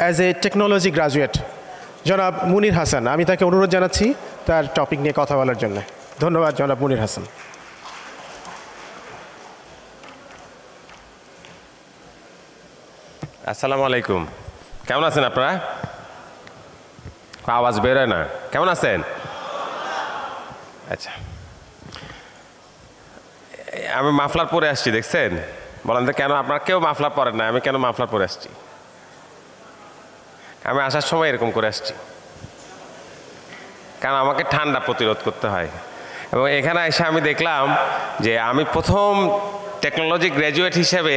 As a technology graduate জনাব মুনির হাসান। আমি তাকে অনুরোধ জানাচ্ছি তার টপিক নিয়ে কথা বলার জন্য। ধন্যবাদ জনাব মুনির হাসান। আসসালামু আলাইকুম। কেমন আছেন আপনারা? আওয়াজ বেরোয় না। কেমন আছেন? আচ্ছা, আমি মাফলার পরে আসছি, দেখছেন? বলেন তো কেন আপনারা কেউ মাফলার পরেন না, আমি কেন মাফলার পরে আসছি? আমি আসার সময় এরকম করে আসছি, কারণ আমাকে ঠান্ডা প্রতিরোধ করতে হয়। এবং এখানে এসে আমি দেখলাম যে আমি প্রথম টেকনোলজি গ্র্যাজুয়েট হিসেবে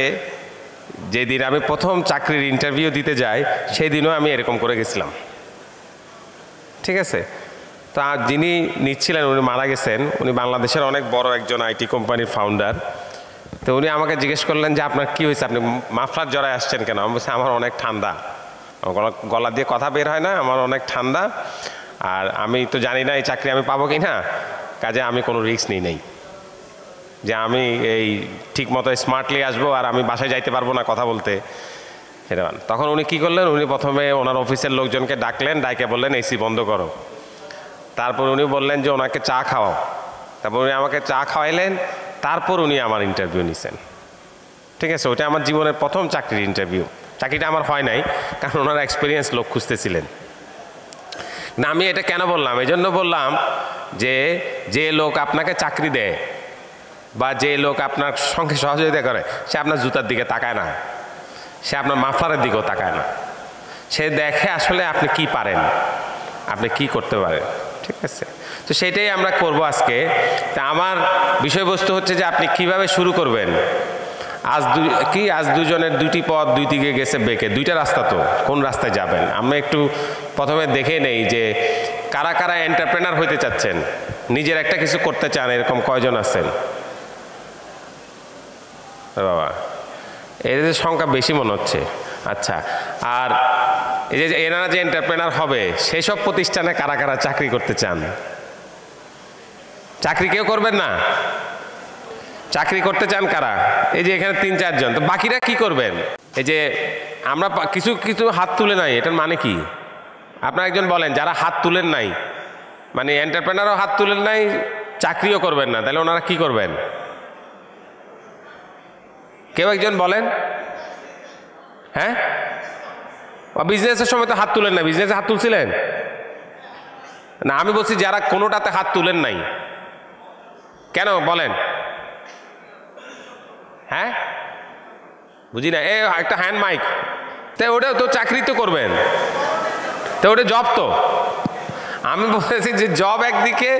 যেদিন আমি প্রথম চাকরির ইন্টারভিউ দিতে যাই, সেই দিনও আমি এরকম করে গেছিলাম। ঠিক আছে? তা যিনি নিচ্ছিলেন উনি মারা গেছেন। উনি বাংলাদেশের অনেক বড় একজন আইটি কোম্পানির ফাউন্ডার। তো উনি আমাকে জিজ্ঞেস করলেন যে আপনার কী হয়েছে, আপনি মাফলার জড়ায় আসছেন কেন? আমি বলছি আমার অনেক ঠান্ডা, গলা দিয়ে কথা বের হয় না, আমার অনেক ঠান্ডা, আর আমি তো জানি না এই চাকরি আমি পাবো কি না, কাজে আমি কোনো রিস্ক নিই নেই যে আমি এই ঠিক মতো স্মার্টলি আসবো আর আমি বাসায় যাইতে পারবো না কথা বলতে। সেটা তখন উনি কী করলেন, উনি প্রথমে ওনার অফিসের লোকজনকে ডাকলেন, ডাকে বললেন এসি বন্ধ করো। তারপর উনি বললেন যে ওনাকে চা খাওয়াও। তারপর উনি আমাকে চা খাওয়াইলেন, তারপর উনি আমার ইন্টারভিউ নিছেন। ঠিক আছে? ওটা আমার জীবনের প্রথম চাকরির ইন্টারভিউ। চাকরিটা আমার হয় নাই, কারণ ওনারা এক্সপিরিয়েন্স লোক খুঁজতেছিলেন না। আমি এটা কেন বললাম? এই জন্য বললাম যে যে লোক আপনাকে চাকরি দেয় বা যে লোক আপনার সঙ্গে সহযোগিতা করে, সে আপনার জুতার দিকে তাকায় না, সে আপনার মাফলারের দিকেও তাকায় না। সে দেখে আসলে আপনি কি পারেন, আপনি কি করতে পারেন। ঠিক আছে? তো সেটাই আমরা করব আজকে। তা আমার বিষয়বস্তু হচ্ছে যে আপনি কিভাবে শুরু করবেন। আজ দুজনের দুটি পথ দুই দিকে গেছে বেঁকে, দুইটা রাস্তা, তো কোন রাস্তায় যাবেন? আমরা একটু প্রথমে দেখে নেই যে কারা কারা এন্টারপ্রেনার হইতে চাচ্ছেন, নিজের একটা কিছু করতে চান, এরকম কয়জন আছেন? বাবা, এদের সংখ্যা বেশি মনে হচ্ছে। আচ্ছা, আর এই যে এনারা যে এন্টারপ্রেনার হবে, সেই সব প্রতিষ্ঠানে কারা কারা চাকরি করতে চান? চাকরি কেউ করবেন না? চাকরি করতে চান কারা? এই যে এখানে 3-4 জন। তো বাকিরা কি করবেন? এই যে আমরা কিছু কিছু হাত তুলে নাই, এটার মানে কি? আপনারা একজন বলেন, যারা হাত তুলেন নাই, মানে এন্টারপ্রেনারও হাত তুলেন নাই, চাকরিও করবেন না, তাহলে ওনারা কি করবেন? কেউ একজন বলেন। হ্যাঁ, বিজনেসের সময় তো হাত তুলেন না, বিজনেসে হাত তুলছিলেন না? আমি বলছি যারা কোনোটাতে হাত তুলেন নাই, কেন বলেন? হ্যাঁ, বুঝি না। একটা হ্যান্ড মাইক। তাই ওটা তো চাকরি তো করবেন, তো ওটা জব। তো আমি বলেছি যে জব একদিকে,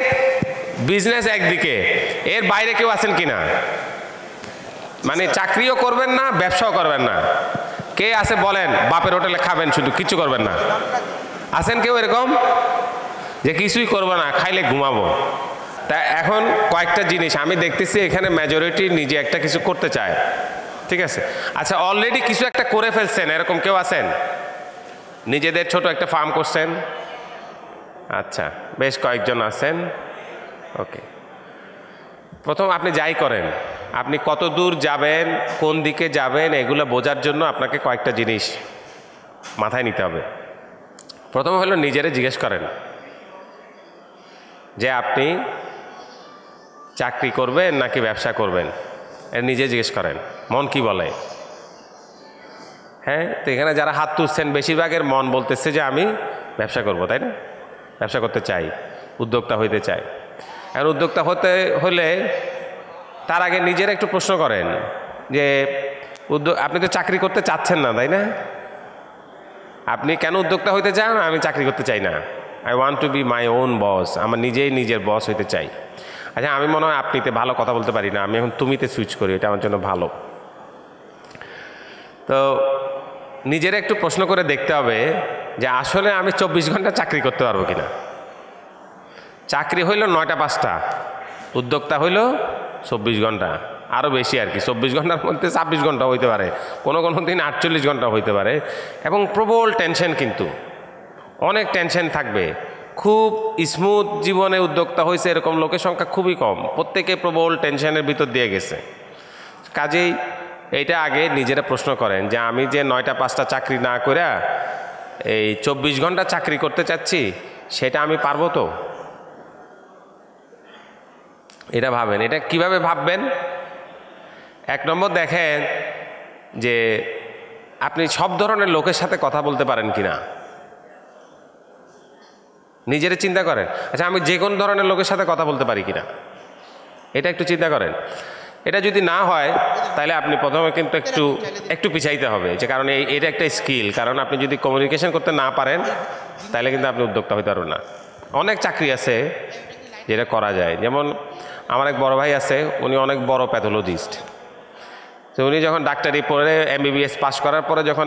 বিজনেস একদিকে, এর বাইরে কেউ আছেন কিনা? মানে চাকরিও করবেন না, ব্যবসাও করবেন না। কে আছে বলেন? বাপের হোটেলে খাবেন শুধু, কিছু করবেন না। আছেন কেউ এরকম যে কিছুই করবো না, খাইলে ঘুমাবো? তা এখন কয়েকটা জিনিস আমি দেখতেছি, এখানে মেজরিটি নিজে একটা কিছু করতে চায়। ঠিক আছে? আচ্ছা, অলরেডি কিছু একটা করে ফেলছেন, এরকম কেউ আছেন? নিজেদের ছোট একটা ফার্ম করছেন? আচ্ছা, বেশ কয়েকজন আছেন। ওকে, প্রথম আপনি যাই করেন, আপনি কত দূর যাবেন, কোন দিকে যাবেন, এগুলো বোঝার জন্য আপনাকে কয়েকটা জিনিস মাথায় নিতে হবে। প্রথম হলো নিজেরে জিজ্ঞেস করেন যে আপনি চাকরি করবেন নাকি ব্যবসা করবেন। নিজে জিজ্ঞেস করেন মন কি বলে। হ্যাঁ, তো এখানে যারা হাত তুলছেন বেশিরভাগের মন বলতেছে যে আমি ব্যবসা করব, তাই না? ব্যবসা করতে চাই, উদ্যোক্তা হইতে চাই। আর উদ্যোক্তা হতে হলে তার আগে নিজের একটু প্রশ্ন করেন যে আপনি তো চাকরি করতে চাচ্ছেন না, তাই না? আপনি কেন উদ্যোক্তা হইতে চান? আমি চাকরি করতে চাই না, I want to B my own বস, আমার নিজেই নিজের বস হইতে চাই। আচ্ছা, আমি মনে হয় আপনিতে ভালো কথা বলতে পারি না, আমি এখন তুমিতে সুইচ করি, এটা আমার জন্য ভালো। তো নিজের একটু প্রশ্ন করে দেখতে হবে যে আসলে আমি 24 ঘন্টা চাকরি করতে পারবো কিনা। চাকরি হইল 9টা 5টা, উদ্যোক্তা হইল 24 ঘন্টা, আরও বেশি আর কি। 24 ঘন্টার মধ্যে 26 ঘন্টা হইতে পারে, কোনো কোনো দিন 48 ঘন্টা হইতে পারে। এবং প্রবল টেনশন, কিন্তু অনেক টেনশন থাকবে। খুব স্মুথ জীবনে উদ্যোক্তা হয়েছে এরকম লোকের সংখ্যা খুবই কম, প্রত্যেকে প্রবল টেনশনের ভিতর দিয়ে গেছে। কাজেই এইটা আগে নিজেরা প্রশ্ন করেন যে আমি যে 9টা 5টা চাকরি না করে এই 24 ঘন্টা চাকরি করতে চাচ্ছি, সেটা আমি পারবো তো? এটা ভাবেন। এটা কিভাবে ভাববেন? 1 নম্বর দেখেন যে আপনি সব ধরনের লোকের সাথে কথা বলতে পারেন কিনা। নিজের চিন্তা করেন, আচ্ছা আমি যে কোন ধরনের লোকের সাথে কথা বলতে পারি কিনা, এটা একটু চিন্তা করেন। এটা যদি না হয় তাহলে আপনি প্রথমে কিন্তু একটু পিছাইতে হবে, যে কারণ এটা একটা স্কিল। কারণ আপনি যদি কমিউনিকেশন করতে না পারেন তাহলে কিন্তু আপনি উদ্যোক্তা হতে পারবেন না। অনেক চাকরি আছে যেটা করা যায়। যেমন আমার এক বড় ভাই আছে, উনি অনেক বড় প্যাথোলজিস্ট। তো উনি যখন ডাক্তারি পড়ে MBBS পাস করার পরে যখন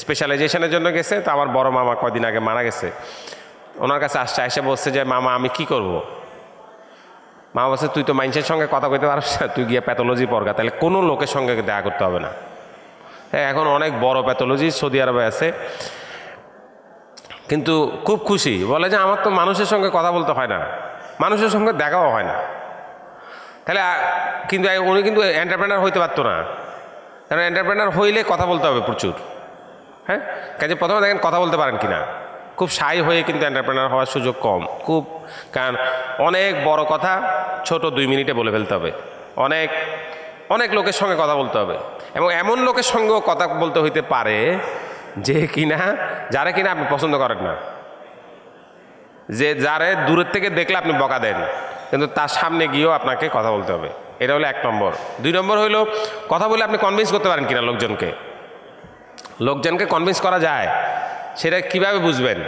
স্পেশালাইজেশনের জন্য গেছে, তো আমার বড় মামা কয়দিন আগে মারা গেছে, ওনার কাছে আসছে, এসে বলছে যে মামা আমি কি করব? মামা বলছে তুই তো মানুষের সঙ্গে কথা কইতে পারছ না, তুই গিয়ে প্যাথোলজি পড়গা, তাহলে কোনো লোকের সঙ্গে দেখা করতে হবে না। হ্যাঁ, এখন অনেক বড় প্যাথোলজি সৌদি আরবে আছে, কিন্তু খুব খুশি, বলে যে আমার তো মানুষের সঙ্গে কথা বলতে হয় না, মানুষের সঙ্গে দেখাও হয় না। তাহলে কিন্তু উনি কিন্তু এন্টারপ্রেনার হইতে পারতো না, কারণ এন্টারপ্রেনার হইলে কথা বলতে হবে প্রচুর। হ্যাঁ, কাজে প্রথমে দেখেন কথা বলতে পারেন কিনা। খুব শাই হয়ে কিন্তু এন্টারপ্রেনার হওয়ার সুযোগ কম, খুব। কারণ অনেক বড় কথা ছোট 2 মিনিটে বলে ফেলতে হবে, অনেক অনেক লোকের সঙ্গে কথা বলতে হবে, এবং এমন লোকের সঙ্গেও কথা বলতে হইতে পারে যে কিনা যারা কিনা আপনি পছন্দ করেন না, যে যারে দূরের থেকে দেখলে আপনি বকা দেন, কিন্তু তার সামনে গিয়েও আপনাকে কথা বলতে হবে। এটা হলো 1 নম্বর। 2 নম্বর হইল কথা বলে আপনি কনভিন্স করতে পারেন কিনা লোকজনকে। লোকজনকে কনভিন্স করা যায়, সেটা কিভাবে বুঝবেন?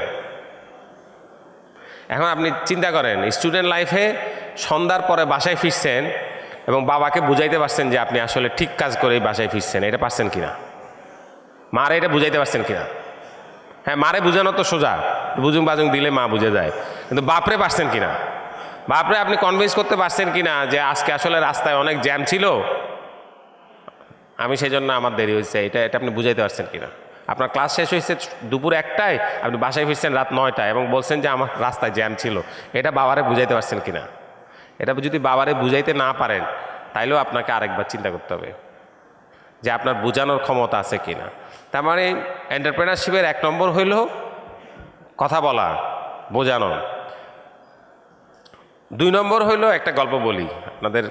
এখন আপনি চিন্তা করেন, স্টুডেন্ট লাইফে সন্ধ্যার পরে বাসায় ফিরছেন এবং বাবাকে বুঝাইতে পারছেন যে আপনি আসলে ঠিক কাজ করেই বাসায় ফিরছেন, এটা পারছেন কিনা? মারে এটা বুঝাইতে পারছেন কিনা? হ্যাঁ, মারে বুঝানো তো সোজা, বুঝুং বাজুং দিলে মা বুঝে যায়, কিন্তু বাপরে পারছেন কিনা? বাপরে আপনি কনভিন্স করতে পারছেন কিনা যে আজকে আসলে রাস্তায় অনেক জ্যাম ছিল, আমি সেই জন্য আমার দেরি হয়েছে, এটা আপনি বুঝাইতে পারছেন কিনা? আপনার ক্লাস শেষ হয়েছে দুপুর 1টায়, আপনি বাসায় ফিরছেন রাত 9টায় এবং বলছেন যে আমার রাস্তায় জ্যাম ছিল, এটা বাবারে বুঝাইতে পারছেন কিনা? এটা যদি বাবারে বুঝাইতে না পারেন তাইলেও আপনাকে আরেকবার চিন্তা করতে হবে যে আপনার বোঝানোর ক্ষমতা আছে কিনা। তার মানে এন্টারপ্রেনারশিপের 1 নম্বর হইল কথা বলা, বোঝানো। 2 নম্বর হইল একটা গল্প বলি আপনাদের।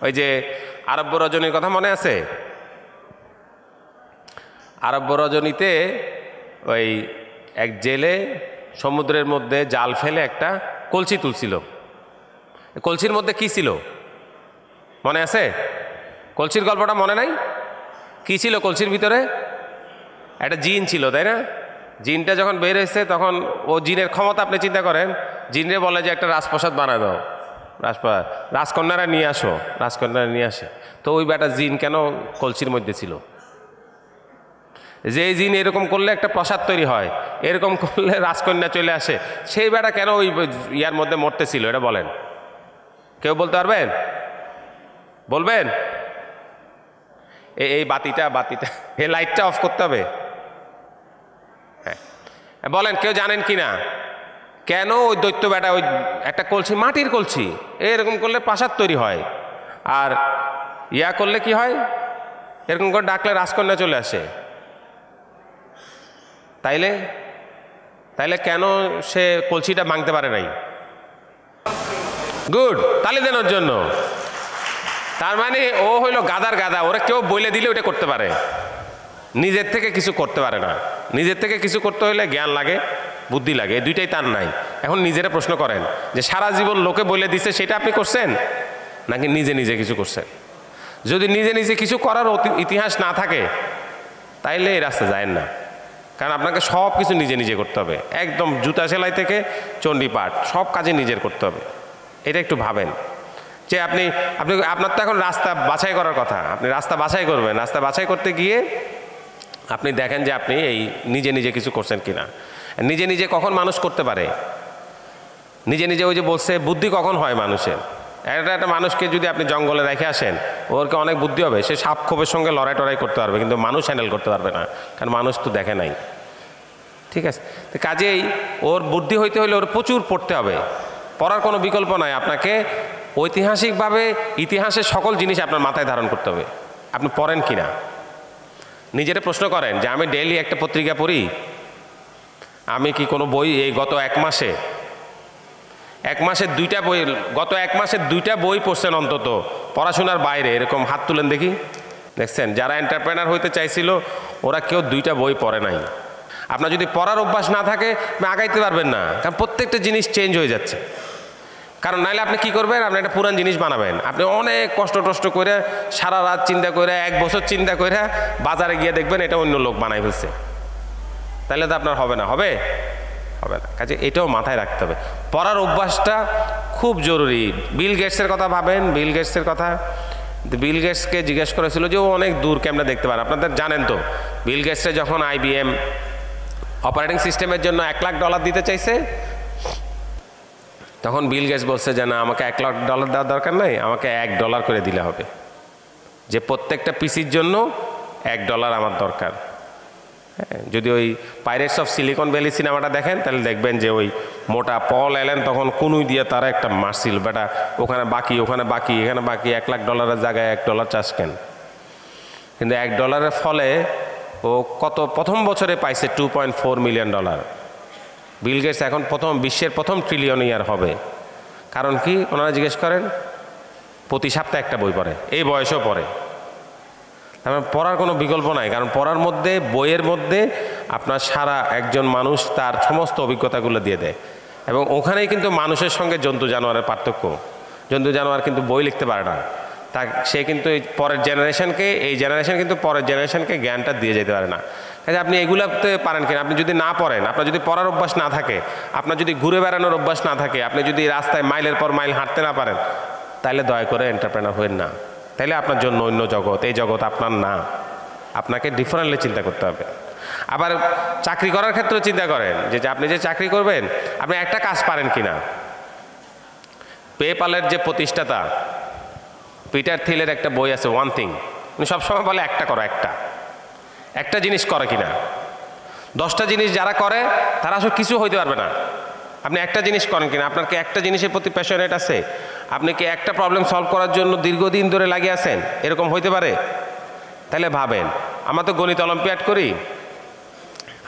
ওই যে আরব্য রজনীর কথা মনে আছে? আরব্য রজনীতে ওই এক জেলে সমুদ্রের মধ্যে জাল ফেলে একটা কলসি তুলছিল। কলসির মধ্যে কি ছিল মনে আছে? কলসির গল্পটা মনে নাই? কি ছিল কলসির ভিতরে? একটা জিন ছিল, তাই না? জিনটা যখন বের হয়েছে তখন ও জিনের ক্ষমতা আপনি চিন্তা করেন, জিনরে বলে যে একটা রাজপ্রাসাদ বানায় দাও, রাজকন্যারা নিয়ে আসো, রাজকন্যারা নিয়ে আসে। তো ওই বেটা জিন কেন কলসির মধ্যে ছিল? যে জিন এরকম করলে একটা প্রসাদ তৈরি হয়, এরকম করলে রাজকন্যা চলে আসে, সেই বেটা কেন ওই ইয়ার মধ্যে মরতেছিল? এটা বলেন, কেউ বলতে পারবেন? বলবেন? এই বাতিটা এই লাইটটা অফ করতে হবে। হ্যাঁ, বলেন কেউ জানেন কি না কেন ওই দৈত্য বেটা ওই একটা কলসি, মাটির কলসি, এরকম করলে প্রাসাদ তৈরি হয়, আর ইয়া করলে কি হয়, এরকম করে ডাকলে রাজকন্যা চলে আসে? তাইলে কেন সে কলসিটা ভাঙতে পারে নাই? গুড, তালি দেন ওর জন্য। তার মানে ও হইল গাদার গাদা, ওরা কেউ বলে দিলে ওটা করতে পারে, নিজের থেকে কিছু করতে পারে না। নিজের থেকে কিছু করতে হলে জ্ঞান লাগে, বুদ্ধি লাগে, এই দুইটাই তার নাই। এখন নিজেরা প্রশ্ন করেন যে সারা জীবন লোকে বলে দিছে সেটা আপনি করছেন নাকি নিজে নিজে কিছু করছেন? যদি নিজে নিজে কিছু করার ইতিহাস না থাকে তাইলে এই রাস্তা যায় না, কারণ আপনাকে সব কিছু নিজে নিজে করতে হবে, একদম জুতা সেলাই থেকে চণ্ডীপাঠ সব কাজে নিজের করতে হবে। এটা একটু ভাবেন যে আপনার তো এখন রাস্তা বাছাই করার কথা, আপনি রাস্তা বাছাই করবেন। রাস্তা বাছাই করতে গিয়ে আপনি দেখেন যে আপনি এই নিজে নিজে কিছু করছেন কিনা। নিজে নিজে কখন মানুষ করতে পারে? নিজে নিজে ওই যে বলছে বুদ্ধি কখন হয় মানুষের। একটা মানুষকে যদি আপনি জঙ্গলে রেখে আসেন, ওরকে অনেক বুদ্ধি হবে, সে সাপ খোপের সঙ্গে লড়াই টড়াই করতে পারবে, কিন্তু মানুষ হ্যান্ডেল করতে পারবে না, কারণ মানুষ তো দেখে নাই। ঠিক আছে, তো কাজেই ওর বুদ্ধি হইতে হলে ওর প্রচুর পড়তে হবে, পড়ার কোনো বিকল্প নাই। আপনাকে ঐতিহাসিকভাবে ইতিহাসের সকল জিনিস আপনার মাথায় ধারণ করতে হবে। আপনি পড়েন কিনা? নিজেরা প্রশ্ন করেন যে আমি ডেইলি একটা পত্রিকা পড়ি, আমি কি কোনো বই এই গত এক মাসে দুইটা বই, গত এক মাসে দুইটা বই পড়ছেন অন্তত পড়াশোনার বাইরে? এরকম হাত তুলেন দেখি। দেখছেন যারা এন্টারপ্রেনার হইতে চাইছিল ওরা কেউ দুইটা বই পড়ে নাই। আপনার যদি পড়ার অভ্যাস না থাকে আপনি আগাইতে পারবেন না, কারণ প্রত্যেকটা জিনিস চেঞ্জ হয়ে যাচ্ছে। কারণ নাইলে আপনি কি করবেন, আপনি একটা পুরান জিনিস বানাবেন, আপনি অনেক কষ্ট করে সারা রাত চিন্তা করে 1 বছর চিন্তা করে বাজারে গিয়ে দেখবেন এটা অন্য লোক বানাই ফেলছে, তাহলে তো আপনার হবে না। হবে না। কাজে এটাও মাথায় রাখতে হবে, পড়ার অভ্যাসটা খুব জরুরি। বিল গেটসের কথা ভাবেন, বিল গেটসকে জিজ্ঞেস করেছিল যে ও অনেক দূর কেমনে দেখতে পারে। আপনাদের জানেন তো বিল গেটসে যখন IBM অপারেটিং সিস্টেমের জন্য $1 লাখ দিতে চাইছে, তখন বিল গেটস বলছে যে না, আমাকে $1 লাখ দেওয়ার দরকার নাই, আমাকে $1 করে দিলে হবে, যে প্রত্যেকটা পিসির জন্য $1 আমার দরকার। হ্যাঁ, যদি ওই পাইরেটস অফ সিলিকন ভ্যালি সিনেমাটা দেখেন তাহলে দেখবেন যে ওই মোটা পল অ্যালেন তখন কুনুই দিয়ে তারা একটা মারছিল, বেটা ওখানে বাকি এখানে বাকি, $1 লাখ জায়গায় $1 চাষ কেন? কিন্তু $1 ফলে ও প্রথম বছরে পাইছে $2.4 মিলিয়ন। বিল গেটস এখন বিশ্বের প্রথম ট্রিলিয়নিয়ার হবে। কারণ কি? ওনারা জিজ্ঞেস করেন প্রতি সপ্তাহে একটা বই পড়ে, এই বয়সেও পড়ে। তার পড়ার কোনো বিকল্প নাই, কারণ পড়ার মধ্যে, বইয়ের মধ্যে আপনার সারা একজন মানুষ তার সমস্ত অভিজ্ঞতাগুলো দিয়ে দেয়, এবং ওখানেই কিন্তু মানুষের সঙ্গে জন্তু জানোয়ারের পার্থক্য। জন্তু জানোয়ার কিন্তু বই লিখতে পারে না, সে কিন্তু পরের জেনারেশন কিন্তু পরের জেনারেশনকে জ্ঞানটা দিয়ে যেতে পারে না। কাজে আপনি এগুলোতে পারেন কিনা? আপনি যদি না পড়েন, আপনার যদি পড়ার অভ্যাস না থাকে, আপনার যদি ঘুরে বেড়ানোর অভ্যাস না থাকে, আপনি যদি রাস্তায় মাইলের পর মাইল হাঁটতে না পারেন, তাহলে দয়া করে এন্টারপ্রেনার হবেন না। তাইলে আপনার জন্য অন্য জগৎ, এই জগৎ আপনার না। আপনাকে ডিফারেন্টলি চিন্তা করতে হবে। আবার চাকরি করার ক্ষেত্রেও চিন্তা করেন যে আপনি যে চাকরি করবেন, আপনি একটা কাজ পারেন কিনা। পেপ্যালের যে প্রতিষ্ঠাতা পিটার থিলের একটা বই আছে, ওয়ান থিং, উনি সবসময় বলে একটা করো, একটা জিনিস করে কিনা। 10টা জিনিস যারা করে তারা আসলে কিছু হইতে পারবে না। আপনি একটা জিনিস করেন কিনা, আপনার কি একটা জিনিসের প্রতি প্যাশনেট আছে? আপনি কি একটা প্রবলেম সলভ করার জন্য দীর্ঘদিন ধরে লাগিয়ে আছেন? এরকম হইতে পারে? তাহলে ভাবেন, আমরা তো গণিত অলিম্পিয়াড করি,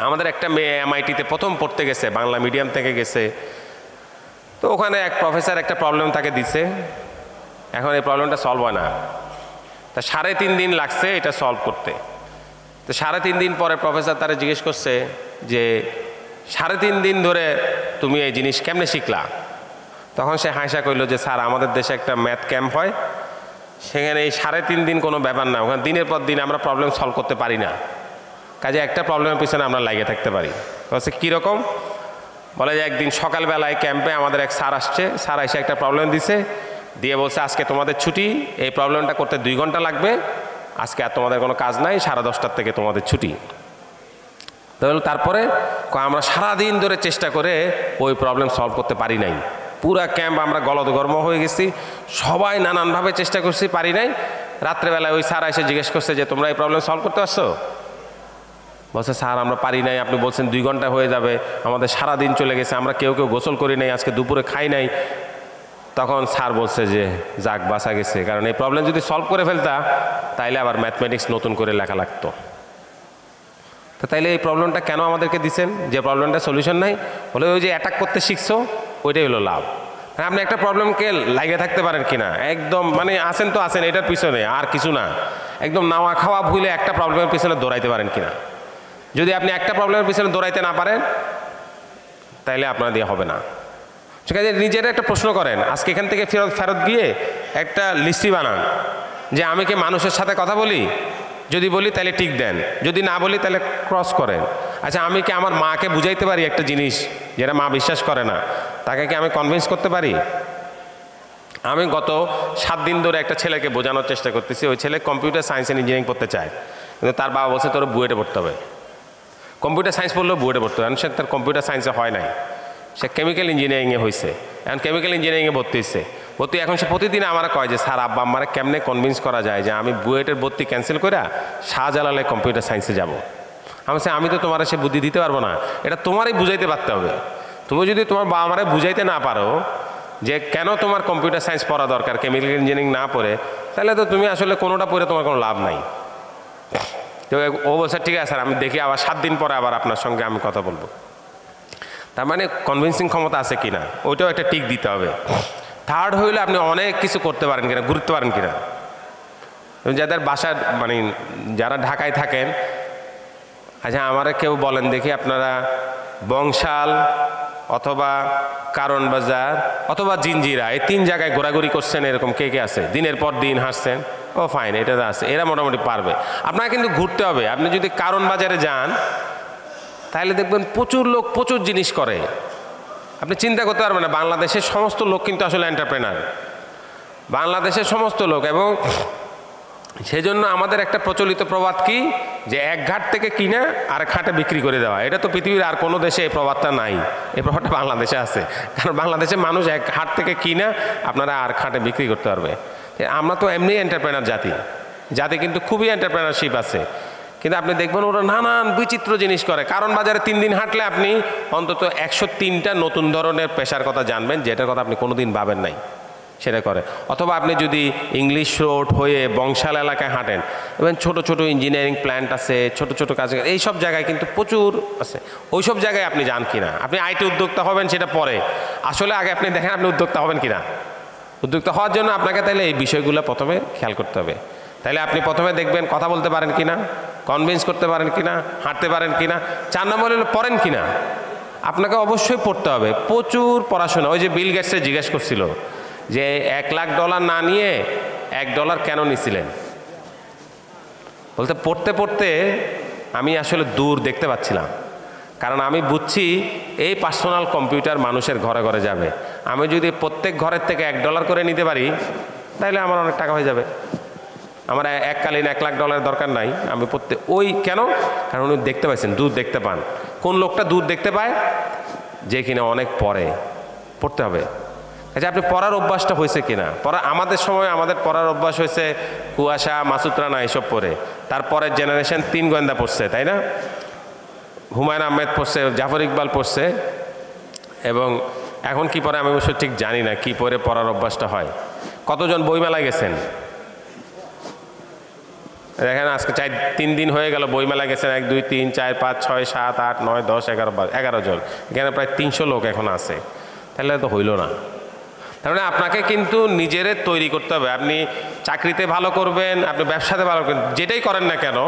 আমাদের একটা মেয়ে MIT-তে প্রথম পড়তে গেছে, বাংলা মিডিয়াম থেকে গেছে, তো ওখানে এক প্রফেসর একটা প্রবলেম তাকে দিছে, এখন এই প্রবলেমটা সলভ হয় না, তা 3.5 দিন লাগছে এটা সলভ করতে। তো 3.5 দিন পরে প্রফেসর তারা জিজ্ঞেস করছে যে 3.5 দিন ধরে তুমি এই জিনিস কেমনে শিখলা? তখন সে হাসা কইল যে স্যার, আমাদের দেশে একটা ম্যাথ ক্যাম্প হয়, সেখানে এই 3.5 দিন কোনো ব্যাপার না, ওখানে দিনের পর দিন আমরা প্রবলেম সলভ করতে পারি না, কাজে একটা প্রবলেমের পিছনে আমরা লাগিয়ে থাকতে পারি। বলছে কীরকম? বলে যে একদিন সকালবেলায় ক্যাম্পে আমাদের এক স্যার আসছে, স্যার এসে একটা প্রবলেম দিছে, দিয়ে বলছে আজকে তোমাদের ছুটি, এই প্রবলেমটা করতে 2 ঘন্টা লাগবে, আজকে আর তোমাদের কোনো কাজ নাই, 10:30 থেকে তোমাদের ছুটি। তারপরে আমরা সারাদিন ধরে চেষ্টা করে ওই প্রবলেম সলভ করতে পারি নাই, পুরা ক্যাম্প আমরা গলদঘর্ম হয়ে গেছি, সবাই নানানভাবে চেষ্টা করছি, পারি নাই। রাত্রেবেলায় ওই স্যার এসে জিজ্ঞেস করছে যে তোমরা এই প্রবলেম সলভ করতে পারছো? বলছে স্যার আমরা পারি নাই, আপনি বলছেন 2 ঘন্টা হয়ে যাবে, আমাদের সারাদিন চলে গেছে, আমরা কেউ গোসল করি নাই, আজকে দুপুরে খাই নাই। তখন স্যার বলছে যে যাক, বাঁচা গেছে, কারণ এই প্রবলেম যদি সলভ করে ফেলতা তাইলে আবার ম্যাথমেটিক্স নতুন করে লেখা লাগতো। তো তাইলে এই প্রবলেমটা কেন আমাদেরকে দিচ্ছেন, যে প্রবলেমটা সলিউশন নাই? বলে ওই যে অ্যাটাক করতে শিখছো, ওইটাই হলো লাভ। আপনি একটা প্রবলেমকে লাগিয়ে থাকতে পারেন কিনা, একদম মানে আসেন তো আসেন এটার পিছনে, আর কিছু না, একদম নাওয়া খাওয়া ভুলে একটা প্রবলেমের পিছনে দৌড়াইতে পারেন কিনা। যদি আপনি একটা প্রবলেমের পিছনে দৌড়াইতে না পারেন তাইলে আপনার দিয়ে হবে না। ঠিক আছে, নিজেরা একটা প্রশ্ন করেন, আজকে এখান থেকে ফেরত গিয়ে একটা লিস্টি বানান যে আমি কি মানুষের সাথে কথা বলি, যদি বলি তাহলে টিক দেন, যদি না বলি তাহলে ক্রস করেন। আচ্ছা, আমি কি আমার মাকে বুঝাইতে পারি একটা জিনিস যেটা মা বিশ্বাস করে না, তাকে কি আমি কনভিন্স করতে পারি? আমি গত 7 দিন ধরে একটা ছেলেকে বোঝানোর চেষ্টা করতেছি, ওই ছেলে কম্পিউটার সায়েন্স অ্যান্ড ইঞ্জিনিয়ারিং পড়তে চায়, কিন্তু তার বাবা বলছে তোর বুয়েটে পড়তে হবে। কম্পিউটার সায়েন্স পড়লেও বুয়েটে পড়তে হবে, সে তার কম্পিউটার সায়েন্সে হয় নাই, সে কেমিক্যাল ইঞ্জিনিয়ারিংয়ে হয়েছে, এখন কেমিক্যাল ইঞ্জিনিয়ারিংয়ে ভর্তি হয়েছে। এখন সে প্রতিদিন আমার কয় যে স্যার আব্বা আমারে কেমনে কনভিন্স করা যায় যে আমি বুয়েটের ভর্তি ক্যান্সেল করে শাহজালালে কম্পিউটার সায়েন্সে যাব। আমি তো তোমার সে বুদ্ধি দিতে পারবো না, এটা তোমারই বুঝাইতে পারতে হবে। তুমি যদি তোমার বাবা আমারে বুঝাইতে না পারো যে কেন তোমার কম্পিউটার সায়েন্স পড়া দরকার, কেমিক্যাল ইঞ্জিনিয়ারিং না পড়ে, তাহলে তো তুমি আসলে কোনোটা পড়ে তোমার কোনো লাভ নাই। তো ও বলছে ঠিক আছে স্যার, আমি দেখি আবার 7 দিন পরে আবার আপনার সঙ্গে আমি কথা বলবো। তার মানে কনভিন্সিং ক্ষমতা আছে কিনা ওইটাও একটা টিক দিতে হবে। থার্ড হইলে আপনি অনেক কিছু করতে পারেন কিনা, ঘুরতে পারেন কিনা। যাদের বাসা মানে যারা ঢাকায় থাকেন, আচ্ছা আমারে কেউ বলেন দেখি আপনারা বংশাল অথবা কারণ বাজার অথবা জিঞ্জিরা এই 3 জায়গায় ঘোরাঘুরি করছেন, এরকম কে কে আছে? দিনের পর দিন হাসছেন, ও ফাইন, এটা আছে, এরা মোটামুটি পারবে। আপনাকে কিন্তু ঘুরতে হবে। আপনি যদি কারণ বাজারে যান তাহলে দেখবেন প্রচুর লোক প্রচুর জিনিস করে, আপনি চিন্তা করতে পারবেন না। বাংলাদেশের সমস্ত লোক কিন্তু আসলে এন্টারপ্রেনার, বাংলাদেশের সমস্ত লোক। এবং সেজন্য আমাদের একটা প্রচলিত প্রবাদ কি, যে এক ঘাট থেকে কিনে আরেক ঘাটে বিক্রি করে দেওয়া। এটা তো পৃথিবীর আর কোনো দেশে এই প্রবাদটা নাই, এই প্রবাদটা বাংলাদেশে আছে। কারণ বাংলাদেশের মানুষ এক হাট থেকে কিনে আপনারা আর ঘাটে বিক্রি করতে পারবে। আমরা তো এমনি এন্টারপ্রেনার জাতি কিন্তু খুবই এন্টারপ্রেনারশিপ আছে। কিন্তু আপনি দেখবেন ওরা নানান বিচিত্র জিনিস করে। কারণ বাজারে 3 দিন হাঁটলে আপনি অন্তত 103টা নতুন ধরনের পেশার কথা জানবেন, যেটার কথা আপনি কোনোদিন ভাবেন নাই, সেটা করে। অথবা আপনি যদি ইংলিশ রোড হয়ে বংশাল এলাকায় হাঁটেন, এবং ছোট ছোট ইঞ্জিনিয়ারিং প্ল্যান্ট আছে, ছোট ছোট কাজ, এইসব জায়গায় কিন্তু প্রচুর আছে। ওই সব জায়গায় আপনি যান কিনা। আপনি আইটি উদ্যোক্তা হবেন সেটা পরে, আসলে আগে আপনি দেখেন আপনি উদ্যোক্তা হবেন কিনা। উদ্যোক্তা হওয়ার জন্য আপনাকে তাহলে এই বিষয়গুলো প্রথমে খেয়াল করতে হবে। তাহলে আপনি প্রথমে দেখবেন কথা বলতে পারেন কিনা, কনভিন্স করতে পারেন কিনা, হাঁটতে পারেন কিনা। 4 নম্বর হলো পড়েন কিনা। আপনাকে অবশ্যই পড়তে হবে, প্রচুর পড়াশোনা। ওই যে বিল গেটসে জিজ্ঞেস করছিল যে $1,00,000 না নিয়ে $1 কেন নিছিলেন, বলতে পড়তে পড়তে আমি আসলে দূর দেখতে পাচ্ছিলাম। কারণ আমি বুঝছি এই পার্সোনাল কম্পিউটার মানুষের ঘরে ঘরে যাবে। আমি যদি প্রত্যেক ঘরের থেকে $1 করে নিতে পারি তাহলে আমার অনেক টাকা হয়ে যাবে। আমার এককালীন $1,00,000 দরকার নাই। আমি ওই কেন, কারণ উনি দেখতে পাচ্ছেন, দূর দেখতে পান। কোন লোকটা দূর দেখতে পায়, যে কিনা অনেক পড়তে হবে। আচ্ছা আপনি পড়ার অভ্যাসটা হয়েছে কিনা। আমাদের সময় আমাদের পড়ার অভ্যাস হয়েছে কুয়াশা, মাসুদ রানা এসব পড়ে। তারপরের জেনারেশন 3 গোয়েন্দা পড়ছে, তাই না? হুমায়ুন আহমেদ পড়ছে, জাফর ইকবাল পড়ছে। এবং এখন কি পড়ে আমি অবশ্য ঠিক জানি না, কি পড়ে পড়ার অভ্যাসটা হয়। কতজন বইমেলায় গেছেন দেখেন, আজকে 3 দিন হয়ে গেল বইমেলায় গেছেন। 1 2 3 4 5 6 7 8 9 10 11 জন, এখানে প্রায় 300 লোক এখন আছে। তাহলে তো হইল না। তার মানে আপনাকে কিন্তু নিজেরে তৈরি করতে হবে। আপনি চাকরিতে ভালো করবেন, আপনি ব্যবসাতে ভালো করবেন, যেটাই করেন না কেন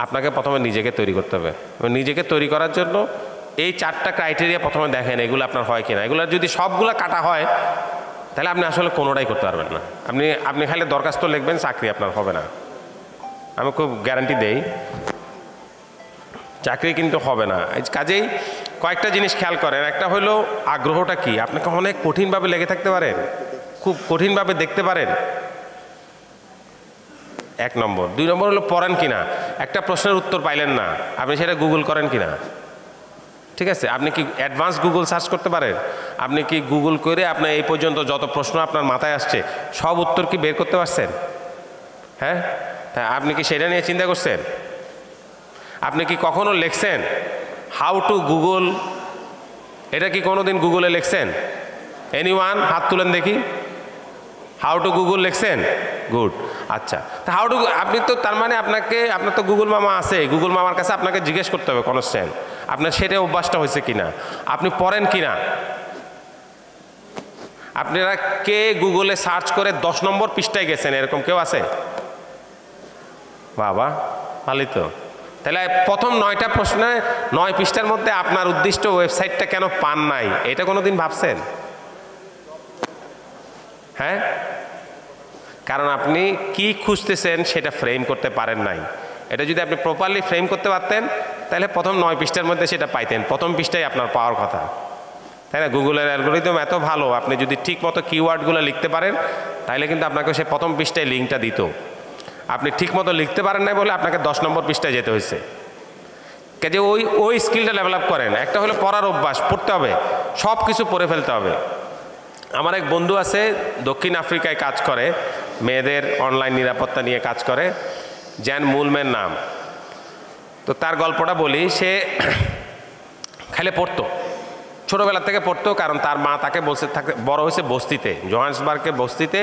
আপনাকে প্রথমে নিজেকে তৈরি করতে হবে। নিজেকে তৈরি করার জন্য এই 4টা ক্রাইটেরিয়া প্রথমে দেখেন এগুলো আপনার হয় কিনা। এগুলো যদি সবগুলো কাটা হয় তাহলে আপনি আসলে কোনোটাই করতে পারবেন না। আপনি খালি দরখাস্ত লিখবেন, চাকরি আপনার হবে না। আমি খুব গ্যারান্টি দেই, চাকরি কিন্তু হবে না। কাজেই কয়েকটা জিনিস খেয়াল করেন। একটা হলো আগ্রহটা কি। আপনাকে অনেক কঠিনভাবে লেগে থাকতে পারেন, খুব কঠিনভাবে দেখতে পারেন, 1 নম্বর। 2 নম্বর হলো পড়েন কিনা। একটা প্রশ্নের উত্তর পাইলেন না, আপনি সেটা গুগল করেন কিনা। ঠিক আছে, আপনি কি অ্যাডভান্স গুগল সার্চ করতে পারেন? আপনি কি গুগল করে আপনার এই পর্যন্ত যত প্রশ্ন আপনার মাথায় আসছে সব উত্তর কি বের করতে পারছেন? হ্যাঁ, আপনি কি সেটা নিয়ে চিন্তা করছেন? আপনি কি কখনো লিখছেন হাউ টু গুগল? এটা কি কোনোদিন গুগলে লিখছেন? এনিওয়ান হাত তুলেন দেখি। হাউ টু গুগল লিখছেন? গুড। আচ্ছা, তা হাউ টু আপনি তো তার মানে আপনার তো গুগল মামা আছে। গুগল মামার কাছে আপনাকে জিজ্ঞেস করতে হবে কনস্ট্যান্ট, আপনার সেটা অভ্যাসটা হয়েছে কিনা, আপনি পড়েন কিনা। আপনারা কে গুগলে সার্চ করে 10 নম্বর পৃষ্ঠায় গেছেন, এরকম কেউ আছে? বাবা ভালোই তো। তাহলে প্রথম 9টা প্রশ্নে 9 পৃষ্ঠার মধ্যে আপনার উদ্দিষ্ট ওয়েবসাইটটা কেন পান নাই, এটা কোনোদিন ভাবছেন? হ্যাঁ, কারণ আপনি কি খুঁজতেছেন সেটা ফ্রেম করতে পারেন নাই। এটা যদি আপনি প্রপারলি ফ্রেম করতে পারতেন তাহলে প্রথম 9 পৃষ্ঠার মধ্যে সেটা পাইতেন। প্রথম পৃষ্ঠায় আপনার পাওয়ার কথা, তাই না? গুগলের অ্যালগরিদম এত ভালো, আপনি যদি ঠিক মতো কিওয়ার্ডগুলো লিখতে পারেন তাহলে কিন্তু আপনাকে সে প্রথম পৃষ্ঠায় লিঙ্কটা দিত। আপনি ঠিক মতো লিখতে পারেন নাই বলে আপনাকে 10 নম্বর পৃষ্ঠায় যেতে হয়েছে। কাজে ওই স্কিলটা ডেভেলপ করেন। একটা হলো পড়ার অভ্যাস, পড়তে হবে, সব কিছু পড়ে ফেলতে হবে। আমার এক বন্ধু আছে, দক্ষিণ আফ্রিকায় কাজ করে, মেয়েদের অনলাইন নিরাপত্তা নিয়ে কাজ করে, জ্যান মুলম্যান নাম। তো তার গল্পটা বলি। সে খালি পড়তো, ছোটোবেলা থেকে পড়তো, কারণ তার মা তাকে বলছে, বড় হয়েছে বস্তিতে, জোহান্সবার্গের বস্তিতে।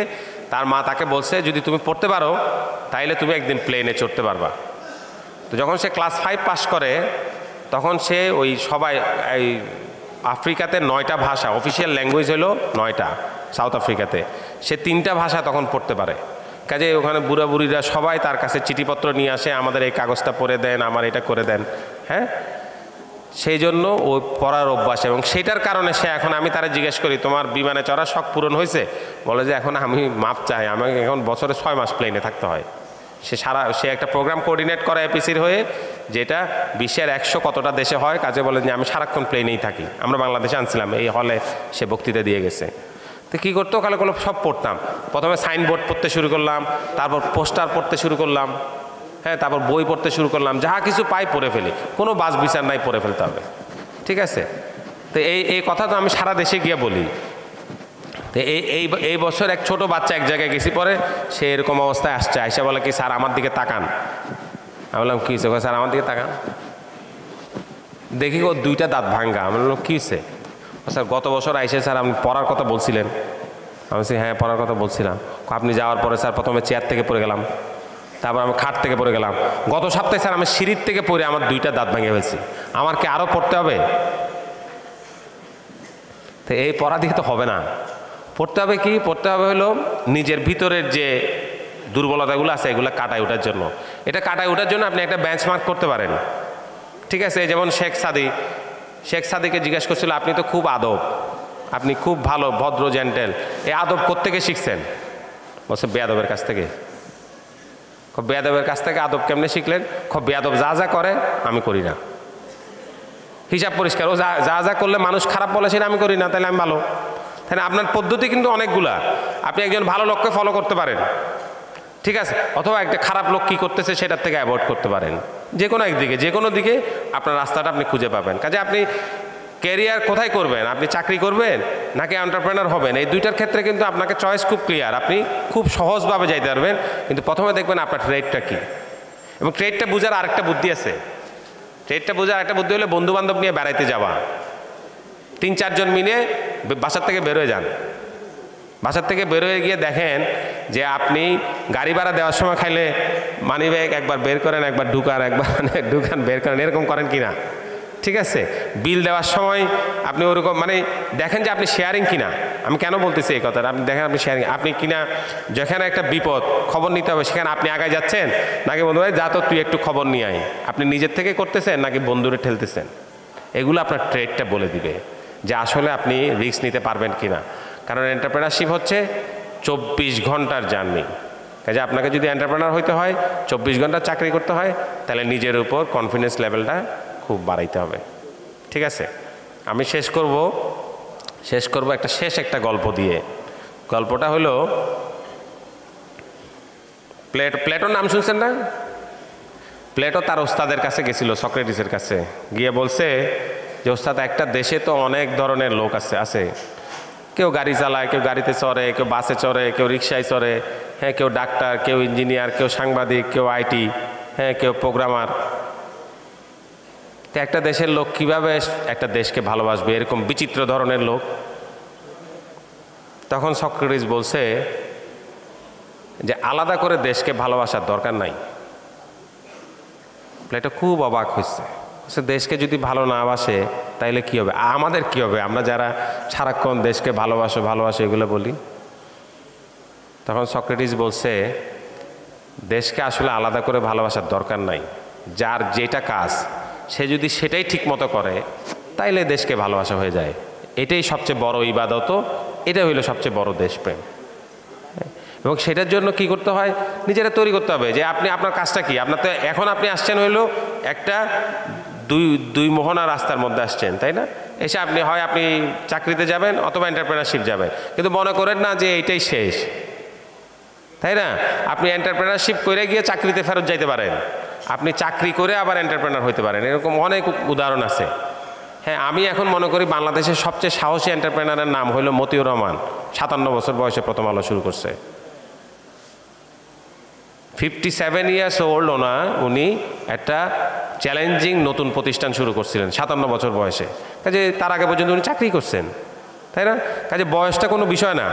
তার মা তাকে বলছে যদি তুমি পড়তে পারো তাইলে তুমি একদিন প্লেনে চড়তে পারবা। তো যখন সে ক্লাস 5 পাস করে তখন সে ওই সবাই এই আফ্রিকাতে 9টা ভাষা, অফিসিয়াল ল্যাঙ্গুয়েজ হলো 9টা সাউথ আফ্রিকাতে, সে 3টা ভাষা তখন পড়তে পারে। কাজে ওখানে বুড়া বুড়িরা সবাই তার কাছে চিঠিপত্র নিয়ে আসে, আমাদের এই কাগজটা পড়ে দেন, আমার এটা করে দেন। হ্যাঁ, সেই জন্য ও পড়ার অভ্যাস, এবং সেটার কারণে সে এখন, আমি তারা জিজ্ঞেস করি তোমার বিমানে চড়ার শখ পূরণ হয়েছে? বলে যে এখন আমি মাপ চাই, আমাকে এখন বছরে 6 মাস প্লেনে থাকতে হয়। সে একটা প্রোগ্রাম কোঅর্ডিনেট করে এপিসির হয়ে, যেটা বিশ্বের 100 কতটা দেশে হয়। কাজে বলে যে আমি সারাক্ষণ প্লেনেই থাকি। আমরা বাংলাদেশে আনছিলাম, এই হলে সে বক্তৃতা দিয়ে গেছে। তো কী করতো, কালো সব পড়তাম। প্রথমে সাইনবোর্ড পড়তে শুরু করলাম, তারপর পোস্টার পড়তে শুরু করলাম, হ্যাঁ, তারপর বই পড়তে শুরু করলাম, যাহা কিছু পাই পড়ে ফেলি, কোনো বাস বিচার নাই, পড়ে ফেলতে হবে। ঠিক আছে, তো এই কথা তো আমি সারা দেশে গিয়ে বলি। তো এই বছর এক ছোট বাচ্চা এক জায়গায় গেছি, পরে সে এরকম অবস্থায় আসছে, আইসা বলে কি স্যার আমার দিকে তাকান। আমি বললাম কী হয়েছে? স্যার আমার দিকে তাকান। দেখি ও 2টা দাঁত ভাঙ্গা। আমি বললাম কী হয়েছে? স্যার গত বছর আইসে স্যার আপনি পড়ার কথা বলছিলেন। আমি বলছি হ্যাঁ পড়ার কথা বলছিলাম। আপনি যাওয়ার পরে স্যার প্রথমে চেয়ার থেকে পড়ে গেলাম, তারপর আমি খাট থেকে পড়ে গেলাম। গত সপ্তাহে স্যার আমি সিঁড়ির থেকে পড়ে আমার 2টা দাঁত ভেঙে ফেলছি। আমার কি আরও পড়তে হবে? তো এই পড়া দিয়ে তো হবে না। পড়তে হবে কি? পড়তে হবে হলো নিজের ভিতরের যে দুর্বলতাগুলো আছে এগুলো কাটায় ওঠার জন্য। এটা কাটায় ওঠার জন্য আপনি একটা বেঞ্চমার্ক করতে পারেন। ঠিক আছে, যেমন শেখ সাদিকে জিজ্ঞেস করছিল আপনি তো খুব আদব, আপনি খুব ভালো ভদ্র জেন্টেল, এই আদব কোত্থেকে শিখছেন? বলছে বেয়াদবের কাছ থেকে। বেয়াদবের কাছ থেকে আদব কেমনে শিখলেন? বেয়াদব যা যা করে আমি করি না, হিসাব পরিষ্কার। ও যা যা করলে মানুষ খারাপ বলে সেটা আমি করি না, তাহলে আমি ভালো। তাই না? আপনার পদ্ধতি কিন্তু অনেকগুলা। আপনি একজন ভালো লোককে ফলো করতে পারেন, ঠিক আছে, অথবা একটা খারাপ লোক কী করতেছে সেটার থেকে অ্যাভয়েড করতে পারেন। যে কোনো একদিকে, যে কোনো দিকে আপনার রাস্তাটা আপনি খুঁজে পাবেন। কাজে আপনি ক্যারিয়ার কোথায় করবেন? আপনি চাকরি করবেন নাকি এন্টারপ্রেনার হবেন? এই 2টার ক্ষেত্রে কিন্তু আপনাকে চয়েস খুব ক্লিয়ার। আপনি খুব সহজভাবে যাইতে পারবেন, কিন্তু প্রথমে দেখবেন আপনার ট্রেডটা কী। এবং ট্রেডটা বোঝার আরেকটা বুদ্ধি আছে। ট্রেডটা বোঝার একটা বুদ্ধি হলে বন্ধুবান্ধব নিয়ে বেড়াইতে যাওয়া। 3-4 জন মিলে বাসার থেকে বেরোয় যান। বাসার থেকে বেরোয় গিয়ে দেখেন যে আপনি গাড়ি ভাড়া দেওয়ার সময় খাইলে মানি ব্যাগ একবার বের করেন, একবার ঢুকান, একবার ঢুকান বের করেন, এরকম করেন কিনা। ঠিক আছে, বিল দেওয়ার সময় আপনি ওরকম দেখেন যে আপনি শেয়ারিং কিনা। আমি কেন বলতেছি এই কথাটা? আপনি দেখেন আপনি শেয়ারিং, আপনি কিনা যেখানে একটা বিপদ খবর নিতে হবে সেখানে আপনি আগায় যাচ্ছেন, নাকি বন্ধু ভাই যা তো তুই একটু খবর নিয়ে আয়, আপনি নিজের থেকে করতেছেন নাকি বন্ধুরে ঠেলতেছেন। এগুলো আপনার ট্রেডটা বলে দিবে যে আসলে আপনি রিস্ক নিতে পারবেন কিনা। কারণ এন্টারপ্রেনারশিপ হচ্ছে 24 ঘন্টার জার্নি। কাজে আপনাকে যদি এন্টারপ্রেনার হইতে হয়, 24 ঘন্টা চাকরি করতে হয়, তাহলে নিজের উপর কনফিডেন্স লেভেলটা খুব বাড়াইতে হবে। ঠিক আছে, আমি শেষ করব একটা গল্প দিয়ে। গল্পটা হলো প্লেটোর নাম শুনছেন না? প্লেটো তার ওস্তাদের কাছে গেছিল, সক্রেটিসের কাছে গিয়ে বলছে যে ওস্তাদ, একটা দেশে তো অনেক ধরনের লোক আছে। কেউ গাড়ি চালায়, কেউ গাড়িতে চড়ে, কেউ বাসে চড়ে, কেউ রিক্সায় চড়ে, হ্যাঁ, কেউ ডাক্তার, কেউ ইঞ্জিনিয়ার, কেউ সাংবাদিক, কেউ আইটি, হ্যাঁ, কেউ প্রোগ্রামার। তো একটা দেশের লোক কিভাবে একটা দেশকে ভালোবাসবে, এরকম বিচিত্র ধরনের লোক? তখন সক্রেটিস বলছে যে আলাদা করে দেশকে ভালোবাসার দরকার নাই। প্লেটো খুব অবাক হয়েছে, দেশকে যদি ভালো না বাসে তাইলে কি হবে, আমাদের কি হবে, আমরা যারা সারাক্ষণ দেশকে ভালোবাসো এগুলো বলি। তখন সক্রেটিস বলছে দেশকে আসলে আলাদা করে ভালোবাসার দরকার নাই, যার যেটা কাজ সে যদি সেটাই ঠিক মতো করে তাইলে দেশকে ভালোবাসা হয়ে যায়। এটাই সবচেয়ে বড় ইবাদত, এটা হইল সবচেয়ে বড় দেশপ্রেম। এবং সেটার জন্য কি করতে হয়, নিজেরা তৈরি করতে হবে যে আপনি আপনার কাজটা কি। আপনার তো এখন আপনি আসছেন হইলো একটা দুই মোহনা রাস্তার মধ্যে আসছেন, তাই না? এসে আপনি হয় আপনি চাকরিতে যাবেন অথবা এন্টারপ্রেনারশিপ যাবেন, কিন্তু মনে করেন না যে এইটাই শেষ, তাই না? আপনি এন্টারপ্রেনারশিপ করে গিয়ে চাকরিতে ফেরত যাইতে পারেন, আপনি চাকরি করে আবার এন্টারপ্রেনার হইতে পারেন, এরকম অনেক উদাহরণ আছে। হ্যাঁ, আমি এখন মনে করি বাংলাদেশের সবচেয়ে সাহসী এন্টারপ্রেনারের নাম হলো মতিউর রহমান। 57 বছর বয়সে প্রথম আলো শুরু করছে। 57 ইয়ার্স ওল্ড উনি একটা চ্যালেঞ্জিং নতুন প্রতিষ্ঠান শুরু করছিলেন 57 বছর বয়সে। কাজে তার আগে পর্যন্ত উনি চাকরি করছেন, তাই না? কাজে বয়সটা কোনো বিষয় না।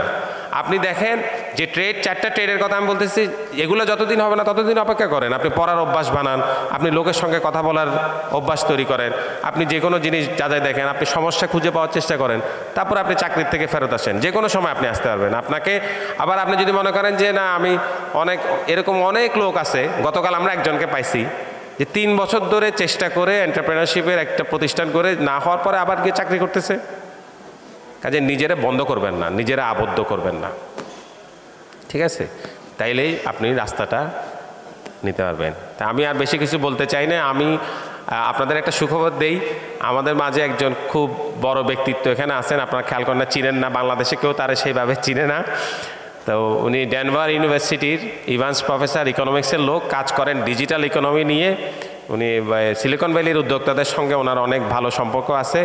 আপনি দেখেন যে ট্রেড, 4টা ট্রেডের কথা আমি বলতেছি, এগুলো যতদিন হবে না ততদিন অপেক্ষা করেন। আপনি পড়ার অভ্যাস বানান, আপনি লোকের সঙ্গে কথা বলার অভ্যাস তৈরি করেন, আপনি যে কোনো জিনিস যাচাই দেখেন, আপনি সমস্যা খুঁজে পাওয়ার চেষ্টা করেন, তারপর আপনি চাকরির থেকে ফেরত আসেন। যে কোনো সময় আপনি আসতে পারবেন। আপনাকে আবার আপনি যদি মনে করেন যে না আমি এরকম অনেক লোক আছে, গতকাল আমরা একজনকে পাইছি যে 3 বছর ধরে চেষ্টা করে এন্টারপ্রেনারশিপের একটা প্রতিষ্ঠান করে না হওয়ার পরে আবার গিয়ে চাকরি করতেছে। কাজে নিজেরা বন্ধ করবেন না, নিজেরা আবদ্ধ করবেন না, ঠিক আছে? তাইলেই আপনি রাস্তাটা নিতে পারবেন। তা আমি আর বেশি কিছু বলতে চাই না। আমি আপনাদের একটা সুখবর দেই, আমাদের মাঝে একজন খুব বড় ব্যক্তিত্ব এখানে আছেন, আপনারা খেয়াল করেন না, চিনেন না, বাংলাদেশে কেউ তারা সেইভাবে চিনে না। তো উনি ডেনভার ইউনিভার্সিটির ইভান্স প্রফেসর, ইকোনমিক্সের লোক, কাজ করেন ডিজিটাল ইকোনমি নিয়ে। উনি সিলিকন ভ্যালির উদ্যোক্তাদের সঙ্গে ওনার অনেক ভালো সম্পর্ক আছে।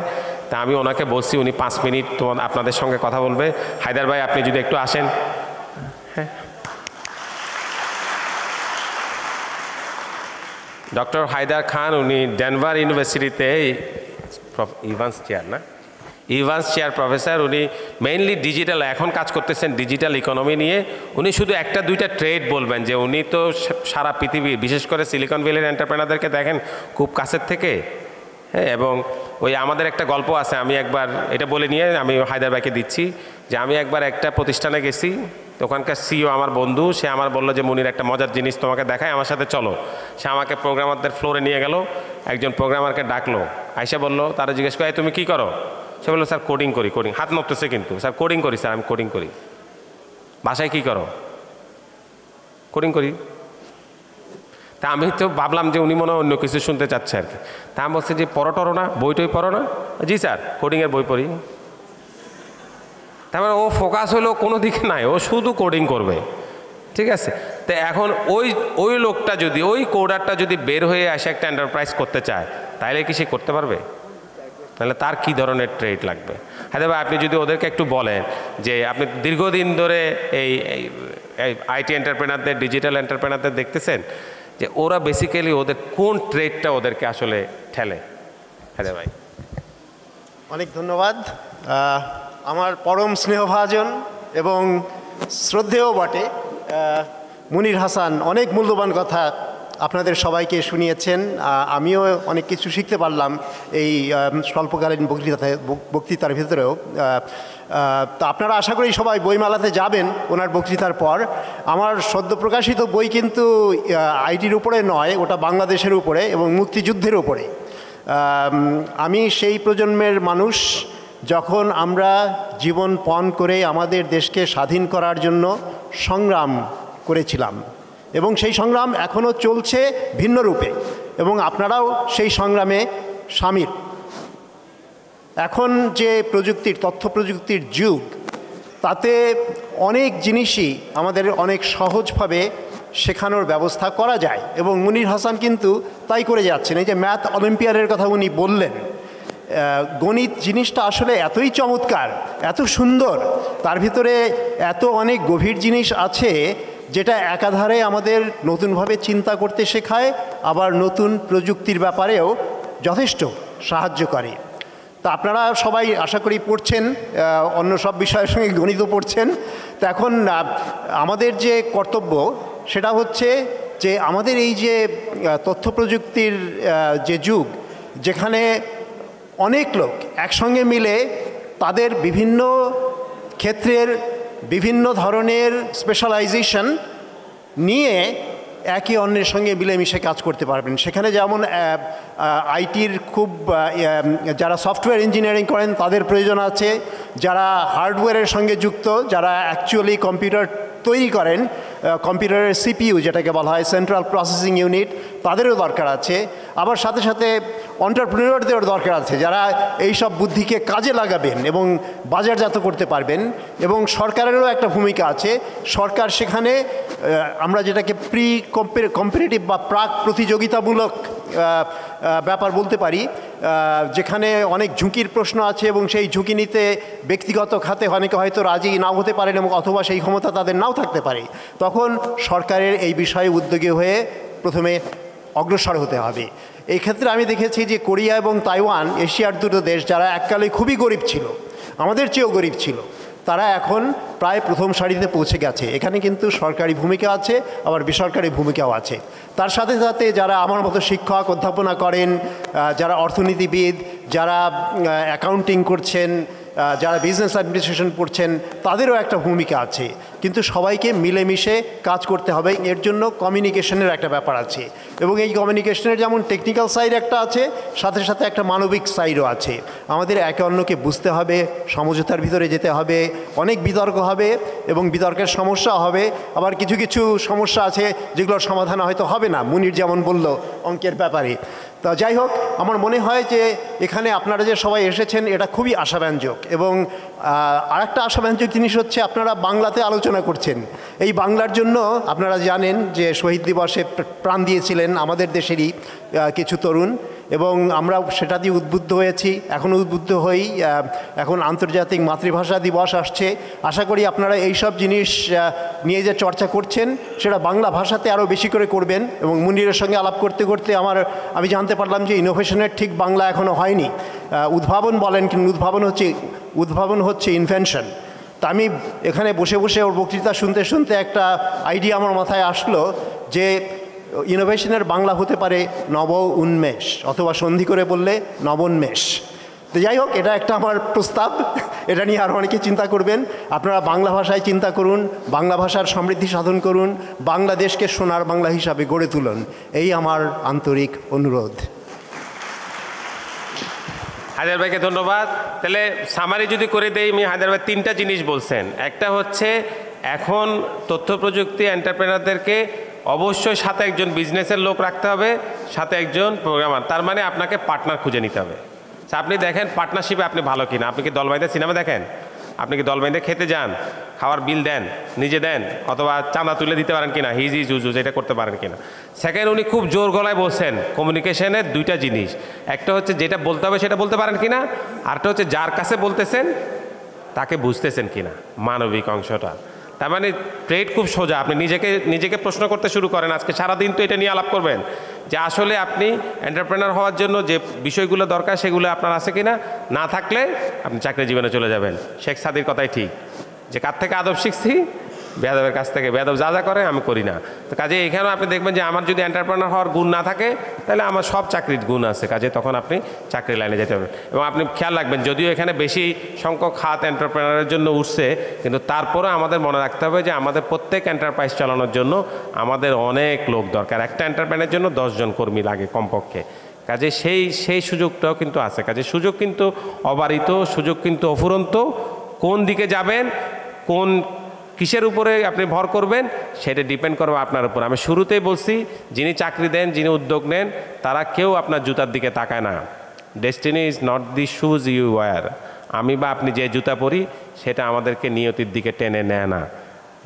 তা আমি ওনাকে বলছি উনি 5 মিনিট আপনাদের সঙ্গে কথা বলবে। হায়দার ভাই আপনি যদি একটু আসেন। হ্যাঁ, ডক্টর হায়দার খান, উনি ডেনভার ইউনিভার্সিটিতে ইভান্স চেয়ার প্রফেসর। উনি মেইনলি ডিজিটাল, এখন কাজ করতেছেন ডিজিটাল ইকোনমি নিয়ে। উনি শুধু 1-2টা ট্রেড বলবেন, যে উনি তো সারা পৃথিবী, বিশেষ করে সিলিকন ভ্যালির এন্টারপ্রেনারদেরকে দেখেন খুব কাছের থেকে। হ্যাঁ, এবং ওই আমাদের একটা গল্প আছে, আমি একবার এটা বলে নিয়ে আমি হায়দার ভাইকে দিচ্ছি, যে আমি একবার একটা প্রতিষ্ঠানে গেছি, তো ওখানকার সিইও আমার বন্ধু, সে আমার বললো যে মুনির একটা মজার জিনিস তোমাকে দেখায়, আমার সাথে চলো। সে আমাকে প্রোগ্রামারদের ফ্লোরে নিয়ে গেল, একজন প্রোগ্রামারকে ডাকলো, আইসা বললো, তারা জিজ্ঞেস করে তুমি কী করো? সে বললো স্যার কোডিং করি। হাত নড়তেছে কিন্তু, স্যার কোডিং করি, স্যার আমি কোডিং করি। বাসায় কী করো? কোডিং করি। তা আমি তো ভাবলাম যে উনি মনে হয় অন্য কিছু শুনতে চাচ্ছে আর কি। তা আমি বলছি যে পড়ো টরো না, বই টই পড়ো না? জি স্যার, কোডিংয়ের বই পড়ি। তারপরে ও ফোকাস হলো কোনো দিকে নাই, ও শুধু কোডিং করবে, ঠিক আছে? তো এখন ওই লোকটা যদি, ওই কোডারটা যদি বের হয়ে আসে একটা এন্টারপ্রাইজ করতে চায়, তাহলে কি সে করতে পারবে? তাহলে তার কি ধরনের ট্রেড লাগবে? হ্যাঁ ভাই, আপনি যদি ওদেরকে একটু বলেন যে আপনি দীর্ঘদিন ধরে এই আইটি এন্টারপ্রেনারদের, ডিজিটাল এন্টারপ্রেনারদের দেখতেছেন, যে ওরা বেসিক্যালি ওদের কোন ট্রেডটা ওদেরকে আসলে ঠেলে। হ্যাঁ ভাই, অনেক ধন্যবাদ। আমার পরম স্নেহভাজন এবং শ্রদ্ধেয় বটে মুনির হাসান অনেক মূল্যবান কথা আপনাদের সবাইকে শুনিয়েছেন। আমিও অনেক কিছু শিখতে পারলাম এই স্বল্পকালীন বক্তৃতার ভিতরেও। তো আপনারা আশা করি সবাই বইমেলাতে যাবেন ওনার বক্তৃতার পর। আমার সদ্য প্রকাশিত বই কিন্তু আইটির উপরে নয়, ওটা বাংলাদেশের উপরে এবং মুক্তিযুদ্ধের উপরে। আমি সেই প্রজন্মের মানুষ যখন আমরা জীবন পণ করে আমাদের দেশকে স্বাধীন করার জন্য সংগ্রাম করেছিলাম, এবং সেই সংগ্রাম এখনও চলছে ভিন্ন রূপে, এবং আপনারাও সেই সংগ্রামে সামিল। এখন যে তথ্য প্রযুক্তির যুগ, তাতে অনেক জিনিসই আমাদের অনেক সহজভাবে শেখানোর ব্যবস্থা করা যায়, এবং মুনির হাসান কিন্তু তাই করে যাচ্ছেন। এই যে ম্যাথ অলিম্পিয়াডের কথা উনি বললেন, গণিত জিনিসটা আসলে এতই চমৎকার, এত সুন্দর, তার ভিতরে এত অনেক গভীর জিনিস আছে যেটা একাধারে আমাদের নতুনভাবে চিন্তা করতে শেখায়, আবার নতুন প্রযুক্তির ব্যাপারেও যথেষ্ট সাহায্য করে। তা আপনারা সবাই আশা করি পড়ছেন, অন্য সব বিষয়ের সঙ্গে গণিতও পড়ছেন। তো এখন আমাদের যে কর্তব্য সেটা হচ্ছে যে আমাদের এই যে তথ্য প্রযুক্তির যে যুগ, যেখানে অনেক লোক একসঙ্গে মিলে তাদের বিভিন্ন ক্ষেত্রের বিভিন্ন ধরনের স্পেশালাইজেশন নিয়ে একে অন্যের সঙ্গে মিলেমিশে কাজ করতে পারবেন। সেখানে যেমন আইটির খুব যারা সফটওয়্যার ইঞ্জিনিয়ারিং করেন তাদের প্রয়োজন আছে, যারা হার্ডওয়্যারের সঙ্গে যুক্ত, যারা অ্যাকচুয়ালি কম্পিউটার তৈরি করেন, কম্পিউটারের সিপিইউ যেটাকে বলা হয় সেন্ট্রাল প্রসেসিং ইউনিট, তাদেরও দরকার আছে। আবার সাথে সাথে এন্টারপ্রেনিয়রদেরও দরকার আছে, যারা এই সব বুদ্ধিকে কাজে লাগাবেন এবং বাজারজাত করতে পারবেন। এবং সরকারেরও একটা ভূমিকা আছে। সরকার সেখানে আমরা যেটাকে কম্পিটিটিভ বা প্রাক প্রতিযোগিতামূলক ব্যাপার বলতে পারি, যেখানে অনেক ঝুঁকির প্রশ্ন আছে, এবং সেই ঝুঁকি নিতে ব্যক্তিগত খাতে অনেকে হয়তো রাজি নাও হতে পারেন, এবং অথবা সেই ক্ষমতা তাদের নাও থাকতে পারে। তখন সরকারের এই বিষয়ে উদ্যোগী হয়ে প্রথমে অগ্রসর হতে হবে। এই ক্ষেত্রে আমি দেখেছি যে কোরিয়া এবং তাইওয়ান এশিয়ার দুটো দেশ, যারা এককালে খুবই গরিব ছিল, আমাদের চেয়েও গরিব ছিল, তারা এখন প্রায় প্রথম সারিতে পৌঁছে গেছে। এখানে কিন্তু সরকারি ভূমিকা আছে, আবার বেসরকারি ভূমিকাও আছে। তার সাথে সাথে যারা আমার মতো শিক্ষক অধ্যাপনা করেন, যারা অর্থনীতিবিদ, যারা অ্যাকাউন্টিং করছেন, যারা বিজনেস অ্যাডমিনিস্ট্রেশন পড়ছেন, তাদেরও একটা ভূমিকা আছে। কিন্তু সবাইকে মিলেমিশে কাজ করতে হবে। এর জন্য কমিউনিকেশনের একটা ব্যাপার আছে, এবং এই কমিউনিকেশনের যেমন টেকনিক্যাল সাইড একটা আছে, সাথে সাথে একটা মানবিক সাইডও আছে। আমাদের একে অন্যকে বুঝতে হবে, সমঝোতার ভিতরে যেতে হবে, অনেক বিতর্ক হবে এবং বিতর্কের সমস্যা হবে। আবার কিছু কিছু সমস্যা আছে যেগুলোর সমাধান হয়তো হবে না, মুনির যেমন বলল অঙ্কের ব্যাপারে। তা যাই হোক, আমার মনে হয় যে এখানে আপনারা যে সবাই এসেছেন এটা খুবই আশাব্যঞ্জক। এবং আরেকটা আশাব্যঞ্জক জিনিস হচ্ছে আপনারা বাংলাতে আলোচনা করছেন। এই বাংলার জন্য আপনারা জানেন যে শহীদ দিবসে প্রাণ দিয়েছিলেন আমাদের দেশেরই কিছু তরুণ, এবং আমরা সেটা দিয়ে উদ্বুদ্ধ হয়েছি, এখনও উদ্বুদ্ধ হই। এখন আন্তর্জাতিক মাতৃভাষা দিবস আসছে। আশা করি আপনারা এই সব জিনিস নিয়ে যে চর্চা করছেন সেটা বাংলা ভাষাতে আরও বেশি করে করবেন। এবং মুনিরের সঙ্গে আলাপ করতে করতে আমি জানতে পারলাম যে ইনোভেশনের ঠিক বাংলা এখনও হয়নি। উদ্ভাবন বলেন, কিন্তু উদ্ভাবন হচ্ছে ইনভেনশন। তা আমি এখানে বসে বসে ওর বক্তৃতা শুনতে শুনতে একটা আইডিয়া আমার মাথায় আসলো যে ইনোভেশনের বাংলা হতে পারে নব উন্মেষ, অথবা সন্ধি করে বললে নবোন্মেষ। তো যাই হোক, এটা একটা আমার প্রস্তাব, এটা নিয়ে আরও অনেকে চিন্তা করবেন। আপনারা বাংলা ভাষায় চিন্তা করুন, বাংলা ভাষার সমৃদ্ধি সাধন করুন, বাংলাদেশকে সোনার বাংলা হিসাবে গড়ে তুলুন, এই আমার আন্তরিক অনুরোধ। হায়দার ভাইকে ধন্যবাদ। তাহলে সামারি যদি করে দেই, আমি হায়দার ভাই 3টা জিনিস বলছেন। একটা হচ্ছে এখন তথ্য প্রযুক্তি এন্টারপ্রেনারদেরকে অবশ্যই সাথে একজন বিজনেসের লোক রাখতে হবে, সাথে একজন প্রোগ্রামার। তার মানে আপনাকে পার্টনার খুঁজে নিতে হবে। আপনি দেখেন পার্টনারশিপে আপনি ভালো কিনা। আপনি কি দল বাইন্দে সিনেমা দেখেন? আপনি কি দল বাইন্দে খেতে যান? খাওয়ার বিল দেন, নিজে দেন, অথবা চাঁদা তুলে দিতে পারেন কিনা, হিজি জুজুজ এটা করতে পারেন কিনা। সেকেন্ড, উনি খুব জোর গলায় বলছেন কমিউনিকেশনের 2টা জিনিস। একটা হচ্ছে যেটা বলতে হবে সেটা বলতে পারেন কিনা, আরটা হচ্ছে যার কাছে বলতেছেন তাকে বুঝতেছেন কিনা, মানবিক অংশটা। তার মানে ট্রেড খুব সোজা। আপনি নিজেকে প্রশ্ন করতে শুরু করেন, আজকে সারাদিন তো এটা নিয়ে আলাপ করবেন যে আসলে আপনি এন্টারপ্রেনার হওয়ার জন্য যে বিষয়গুলো দরকার সেগুলো আপনার আছে কিনা। না থাকলে আপনি চাকরি জীবনে চলে যাবেন। শেখ সাদির কথাই ঠিক, যে কার থেকে আদব শিখছি, বেয়াদবের কাছ থেকে। বেয়াদব যা যা করে আমি করি না। তো কাজে এখানেও আপনি দেখবেন যে আমার যদি এন্টারপ্রেনার হওয়ার গুণ না থাকে, তাহলে আমার সব চাকরির গুণ আছে। কাজে তখন আপনি চাকরি লাইনে যেতে হবে। এবং আপনি খেয়াল রাখবেন, যদিও এখানে বেশি সংখ্যক হাত এন্টারপ্রেনারের জন্য উঠছে, কিন্তু তারপরে আমাদের মনে রাখতে হবে যে আমাদের প্রত্যেক এন্টারপ্রাইজ চালানোর জন্য আমাদের অনেক লোক দরকার। একটা এন্টারপ্রেনারের জন্য 10 জন কর্মী লাগে কমপক্ষে। কাজে সেই সুযোগটাও কিন্তু আছে। কাজে সুযোগ কিন্তু অবারিত, সুযোগ কিন্তু অফুরন্ত। কোন দিকে যাবেন, কিসের উপরে আপনি ভর করবেন, সেটা ডিপেন্ড করবে আপনার উপর। আমি শুরুতেই বলছি, যিনি চাকরি দেন, যিনি উদ্যোগ নেন, তারা কেউ আপনার জুতার দিকে তাকায় না। Destiny is not the shoes you wear. আমি বা আপনি যে জুতা পরি সেটা আমাদেরকে নিয়তির দিকে টেনে নেয় না।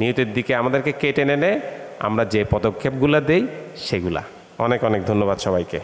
নিয়তির দিকে আমাদেরকে কে টেনে নেয়? আমরা যে পদক্ষেপগুলো দেই সেগুলা। অনেক অনেক ধন্যবাদ সবাইকে।